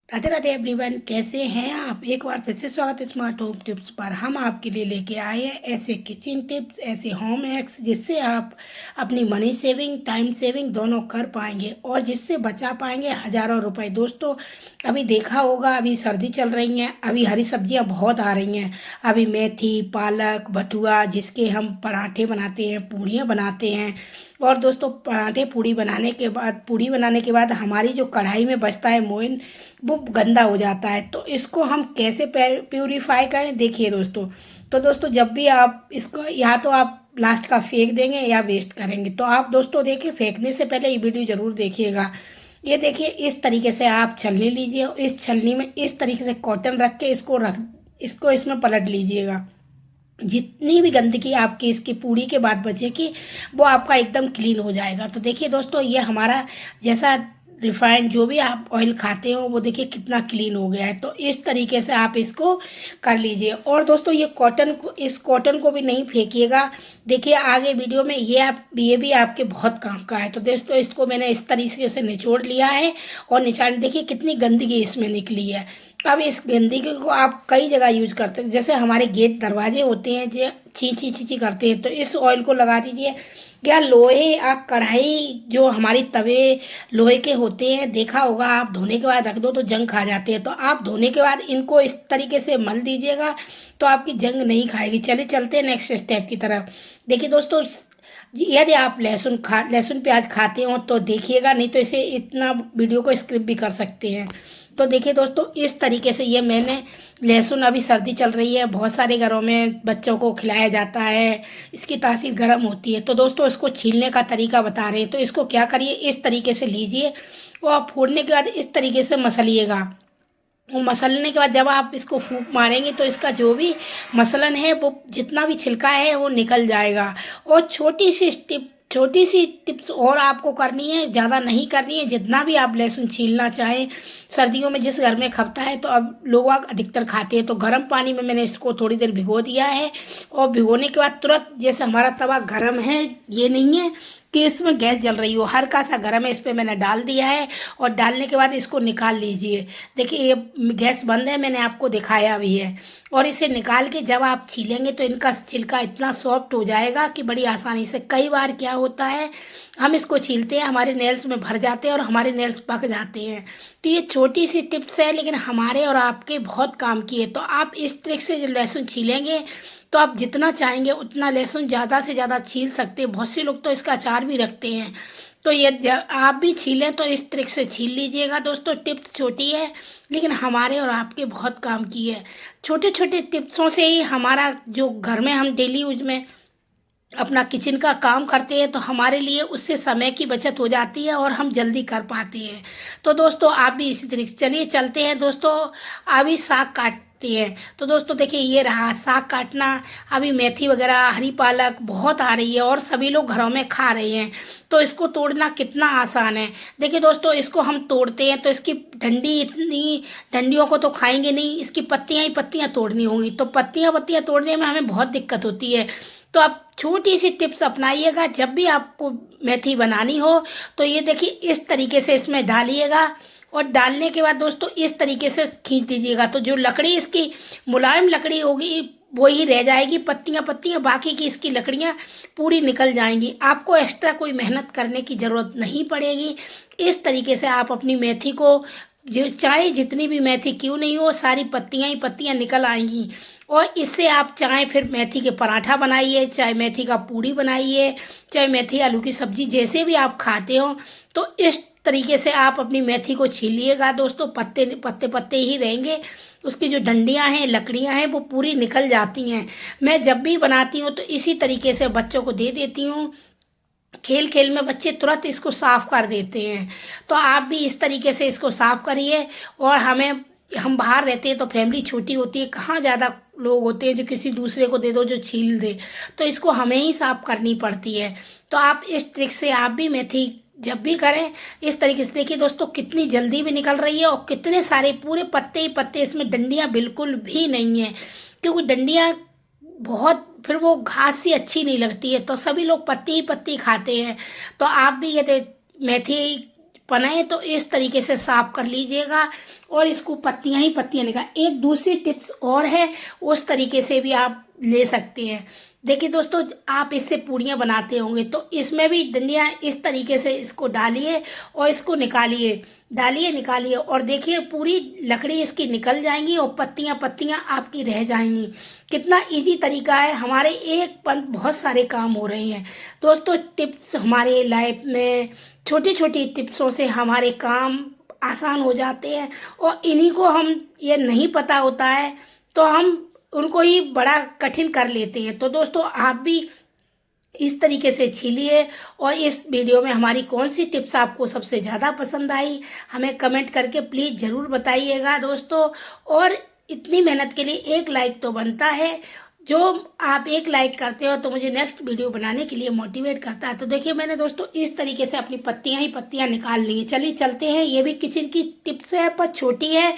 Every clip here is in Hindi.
राधे राधे एवरीवन, कैसे हैं आप। एक बार फिर से स्वागत है स्मार्ट होम टिप्स पर। हम आपके लिए लेके आए हैं ऐसे किचन टिप्स, ऐसे होम हैक्स जिससे आप अपनी मनी सेविंग, टाइम सेविंग दोनों कर पाएंगे और जिससे बचा पाएंगे हजारों रुपए। दोस्तों, अभी देखा होगा, अभी सर्दी चल रही हैं, अभी हरी सब्जियां बहुत आ रही हैं। अभी मेथी, पालक, बथुआ, जिसके हम पराठे बनाते हैं, पूड़ियाँ बनाते हैं। और दोस्तों, पराठे पूड़ी बनाने के बाद हमारी जो कढ़ाई में बचता है मोइन, वो गंदा हो जाता है। तो इसको हम कैसे प्यूरिफाई करें, देखिए दोस्तों। तो दोस्तों, जब भी आप इसको, या तो आप लास्ट का फेंक देंगे या वेस्ट करेंगे। तो आप दोस्तों देखिए, फेंकने से पहले ये वीडियो जरूर देखिएगा। ये देखिए, इस तरीके से आप छलनी लीजिए। इस छलनी में इस तरीके से कॉटन रख के इसको इसमें पलट लीजिएगा। जितनी भी गंदगी आपकी इसकी पूड़ी के बाद बचेगी, वो आपका एकदम क्लीन हो जाएगा। तो देखिए दोस्तों, ये हमारा जैसा रिफाइंड जो भी आप ऑयल खाते हो, वो देखिए कितना क्लीन हो गया है। तो इस तरीके से आप इसको कर लीजिए। और दोस्तों, इस कॉटन को भी नहीं फेंकिएगा। देखिए आगे वीडियो में ये भी आपके बहुत काम का है। तो दोस्तों, इसको मैंने इस तरीके से निचोड़ लिया है और निचाड़, देखिए कितनी गंदगी इसमें निकली है। अब इस गंदगी को आप कई जगह यूज करते हैं, जैसे हमारे गेट दरवाजे होते हैं जो ची ची ची ची करते हैं, तो इस ऑयल को लगा दीजिए। या लोहे या कढ़ाई, जो हमारी तवे लोहे के होते हैं, देखा होगा, आप धोने के बाद रख दो तो जंग खा जाते हैं। तो आप धोने के बाद इनको इस तरीके से मल दीजिएगा, तो आपकी जंग नहीं खाएगी। चलिए चलते हैं नेक्स्ट स्टेप की तरफ। देखिए दोस्तों, यदि आप लहसुन प्याज खाते हो तो देखिएगा, नहीं तो इसे इतना वीडियो को स्किप भी कर सकते हैं। तो देखिए दोस्तों, इस तरीके से ये मैंने लहसुन, अभी सर्दी चल रही है, बहुत सारे घरों में बच्चों को खिलाया जाता है, इसकी तासीर गर्म होती है। तो दोस्तों, इसको छीलने का तरीका बता रहे हैं। तो इसको क्या करिए, इस तरीके से लीजिए और फोड़ने के बाद इस तरीके से मसलिएगा। वो मसलने के बाद जब आप इसको फूंक मारेंगे तो इसका जो भी मसलन है, वो जितना भी छिलका है वो निकल जाएगा। और छोटी सी टिप्स और आपको करनी है, ज़्यादा नहीं करनी है। जितना भी आप लहसुन छीलना चाहें, सर्दियों में जिस घर में खपता है, तो अब लोग अधिकतर खाते हैं, तो गर्म पानी में मैंने इसको थोड़ी देर भिगो दिया है। और भिगोने के बाद तुरंत, जैसे हमारा तवा गर्म है, ये नहीं है कि इसमें गैस जल रही हो, हल्का सा गर्म है, इस पर मैंने डाल दिया है। और डालने के बाद इसको निकाल लीजिए। देखिए ये गैस बंद है, मैंने आपको दिखाया भी है। और इसे निकाल के जब आप छीलेंगे तो इनका छिलका इतना सॉफ्ट हो जाएगा कि बड़ी आसानी से। कई बार क्या होता है, हम इसको छीलते हैं, हमारे नेल्स में भर जाते हैं और हमारे नेल्स पक जाते हैं। तो ये छोटी सी टिप्स है, लेकिन हमारे और आपके बहुत काम की है। तो आप इस ट्रिक से जब लहसुन छीलेंगे, तो आप जितना चाहेंगे उतना लहसुन ज़्यादा से ज़्यादा छील सकते हैं। बहुत से लोग तो इसका अचार भी रखते हैं। तो ये आप भी छीलें तो इस ट्रिक से छील लीजिएगा। दोस्तों, टिप्स छोटी है, लेकिन हमारे और आपके बहुत काम की है। छोटे छोटे टिप्सों से ही हमारा जो घर में हम डेली यूज में अपना किचन का काम करते हैं, तो हमारे लिए उससे समय की बचत हो जाती है और हम जल्दी कर पाते हैं। तो दोस्तों, आप भी इसी तरीके, चलिए चलते हैं दोस्तों। अभी साग काटते हैं। तो दोस्तों देखिए, ये रहा साग काटना। अभी मेथी वगैरह, हरी पालक बहुत आ रही है और सभी लोग घरों में खा रहे हैं। तो इसको तोड़ना कितना आसान है। देखिए दोस्तों, इसको हम तोड़ते हैं तो इसकी डंडियों को तो खाएंगे नहीं, इसकी पत्तियां ही पत्तियां तोड़नी होंगी। तो पत्तियां पत्तियां तोड़ने में हमें बहुत दिक्कत होती है। तो आप छोटी सी टिप्स अपनाइएगा, जब भी आपको मेथी बनानी हो तो ये देखिए इस तरीके से इसमें डालिएगा। और डालने के बाद दोस्तों, इस तरीके से खींच दीजिएगा, तो जो लकड़ी इसकी मुलायम लकड़ी होगी वो ही रह जाएगी, पत्तियां पत्तियां, बाकी की इसकी लकड़ियां पूरी निकल जाएंगी। आपको एक्स्ट्रा कोई मेहनत करने की ज़रूरत नहीं पड़ेगी। इस तरीके से आप अपनी मेथी को, जो चाहे जितनी भी मेथी क्यों नहीं हो, सारी पत्तियां ही पत्तियां निकल आएंगी। और इससे आप चाहे फिर मेथी के पराठा बनाइए, चाहे मेथी का पूड़ी बनाइए, चाहे मेथी आलू की सब्जी, जैसे भी आप खाते हो। तो इस तरीके से आप अपनी मेथी को छीलिएगा दोस्तों, पत्ते पत्ते पत्ते ही रहेंगे, उसकी जो डंडियां हैं, लकड़ियां हैं, वो पूरी निकल जाती हैं। मैं जब भी बनाती हूँ तो इसी तरीके से बच्चों को दे देती हूँ। खेल खेल में बच्चे तुरंत इसको साफ कर देते हैं। तो आप भी इस तरीके से इसको साफ करिए। और हम बाहर रहते हैं तो फैमिली छोटी होती है, कहाँ ज़्यादा लोग होते हैं जो किसी दूसरे को दे दो जो छील दे। तो इसको हमें ही साफ करनी पड़ती है। तो आप इस ट्रिक से आप भी मेथी जब भी करें इस तरीके से। देखिए दोस्तों, कितनी जल्दी भी निकल रही है और कितने सारे पूरे पत्ते ही पत्ते, इसमें डंडियां बिल्कुल भी नहीं है। क्योंकि डंडियां बहुत, फिर वो घास सी अच्छी नहीं लगती है, तो सभी लोग पत्ती ही पत्ती खाते हैं। तो आप भी ये मेथी बनाए तो इस तरीके से साफ कर लीजिएगा और इसको पत्तियां ही पत्तियां निकाल। एक दूसरी टिप्स और है, उस तरीके से भी आप ले सकते हैं। देखिए दोस्तों, आप इससे पूड़ियाँ बनाते होंगे तो इसमें भी डंडियाँ इस तरीके से इसको डालिए और इसको निकालिए, डालिए निकालिए, और देखिए पूरी लकड़ी इसकी निकल जाएंगी और पत्तियाँ पत्तियाँ आपकी रह जाएंगी। कितना इजी तरीका है, हमारे एक पल बहुत सारे काम हो रहे हैं। दोस्तों, टिप्स हमारे लाइफ में छोटी छोटी टिप्सों से हमारे काम आसान हो जाते हैं, और इन्हीं को हम ये नहीं पता होता है तो हम उनको ही बड़ा कठिन कर लेते हैं। तो दोस्तों, आप भी इस तरीके से छीलिए। और इस वीडियो में हमारी कौन सी टिप्स आपको सबसे ज़्यादा पसंद आई, हमें कमेंट करके प्लीज़ ज़रूर बताइएगा दोस्तों। और इतनी मेहनत के लिए एक लाइक तो बनता है, जो आप एक लाइक करते हो तो मुझे नेक्स्ट वीडियो बनाने के लिए मोटिवेट करता है। तो देखिए, मैंने दोस्तों इस तरीके से अपनी पत्तियां ही पत्तियां निकाल ली हैं। चलिए चलते हैं, ये भी किचन की टिप्स है पर छोटी है,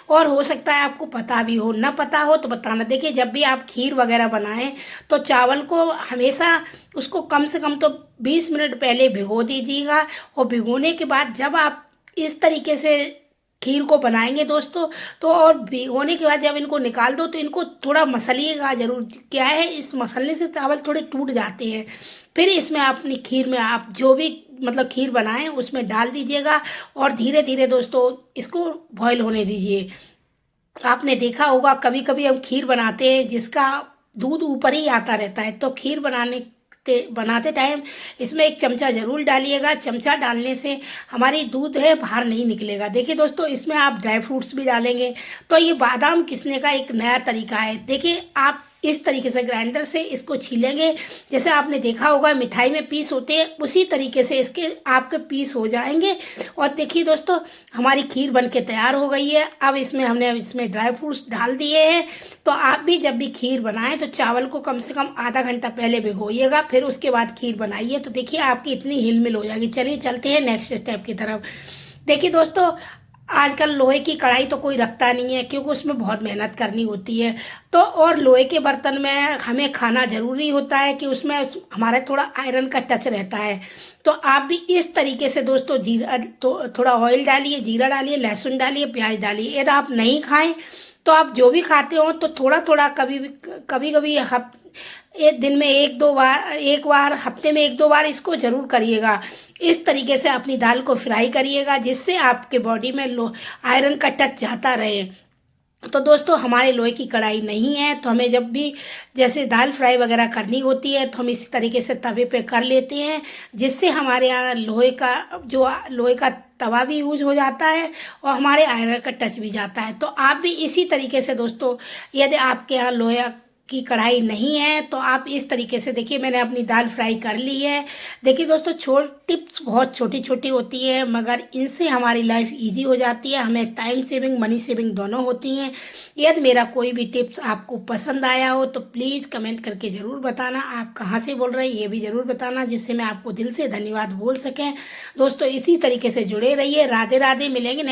और हो सकता है आपको पता भी हो, ना पता हो तो बताना। देखिए, जब भी आप खीर वगैरह बनाएं तो चावल को हमेशा उसको कम से कम तो 20 मिनट पहले भिगो दीजिएगा, और भिगोने के बाद जब आप इस तरीके से खीर को बनाएंगे दोस्तों, तो और भिगोने के बाद जब इनको निकाल दो तो इनको थोड़ा मसलिएगा जरूर। क्या है, इस मसलने से चावल थोड़े टूट जाते हैं। फिर इसमें अपनी खीर में आप जो भी मतलब खीर बनाएं उसमें डाल दीजिएगा, और धीरे धीरे दोस्तों इसको बॉईल होने दीजिए। आपने देखा होगा कभी कभी हम खीर बनाते हैं जिसका दूध ऊपर ही आता रहता है, तो खीर बनाते टाइम इसमें एक चमचा जरूर डालिएगा। चमचा डालने से हमारी दूध है बाहर नहीं निकलेगा। देखिए दोस्तों, इसमें आप ड्राई फ्रूट्स भी डालेंगे तो ये बादाम घिसने का एक नया तरीका है। देखिए, आप इस तरीके से ग्राइंडर से इसको छीलेंगे, जैसे आपने देखा होगा मिठाई में पीस होते हैं, उसी तरीके से इसके आपके पीस हो जाएंगे। और देखिए दोस्तों, हमारी खीर बनके तैयार हो गई है। अब हमने इसमें ड्राई फ्रूट्स डाल दिए हैं। तो आप भी जब भी खीर बनाएं तो चावल को कम से कम आधा घंटा पहले भिगोइएगा, फिर उसके बाद खीर बनाइए। तो देखिए, आपकी इतनी हिलमिल हो जाएगी। चलिए चलते हैं नेक्स्ट स्टेप की तरफ। देखिए दोस्तों, आजकल लोहे की कढ़ाई तो कोई रखता नहीं है, क्योंकि उसमें बहुत मेहनत करनी होती है। तो और लोहे के बर्तन में हमें खाना ज़रूरी होता है कि उसमें हमारा थोड़ा आयरन का टच रहता है। तो आप भी इस तरीके से दोस्तों जीरा तो थोड़ा ऑयल डालिए, जीरा डालिए, लहसुन डालिए, प्याज डालिए। यदि आप नहीं खाएं तो आप जो भी खाते हो तो थोड़ा थोड़ा कभी कभी एक दिन में एक बार हफ्ते में 1-2 बार इसको जरूर करिएगा। इस तरीके से अपनी दाल को फ्राई करिएगा, जिससे आपके बॉडी में आयरन का टच जाता रहे। तो दोस्तों, हमारे लोहे की कढ़ाई नहीं है, तो हमें जब भी जैसे दाल फ्राई वगैरह करनी होती है तो हम इस तरीके से तवे पे कर लेते हैं, जिससे हमारे यहाँ लोहे का तवा भी यूज हो जाता है और हमारे आयरन का टच भी जाता है। तो आप भी इसी तरीके से दोस्तों, यदि आपके यहाँ लोहे की कढ़ाई नहीं है तो आप इस तरीके से, देखिए मैंने अपनी दाल फ्राई कर ली है। देखिए दोस्तों, टिप्स बहुत छोटी छोटी होती हैं, मगर इनसे हमारी लाइफ इजी हो जाती है, हमें टाइम सेविंग मनी सेविंग दोनों होती हैं। यदि मेरा कोई भी टिप्स आपको पसंद आया हो तो प्लीज़ कमेंट करके ज़रूर बताना। आप कहाँ से बोल रहे हैं ये भी ज़रूर बताना, जिससे मैं आपको दिल से धन्यवाद बोल सकें। दोस्तों, इसी तरीके से जुड़े रहिए। राधे राधे। मिलेंगे नेक्स्ट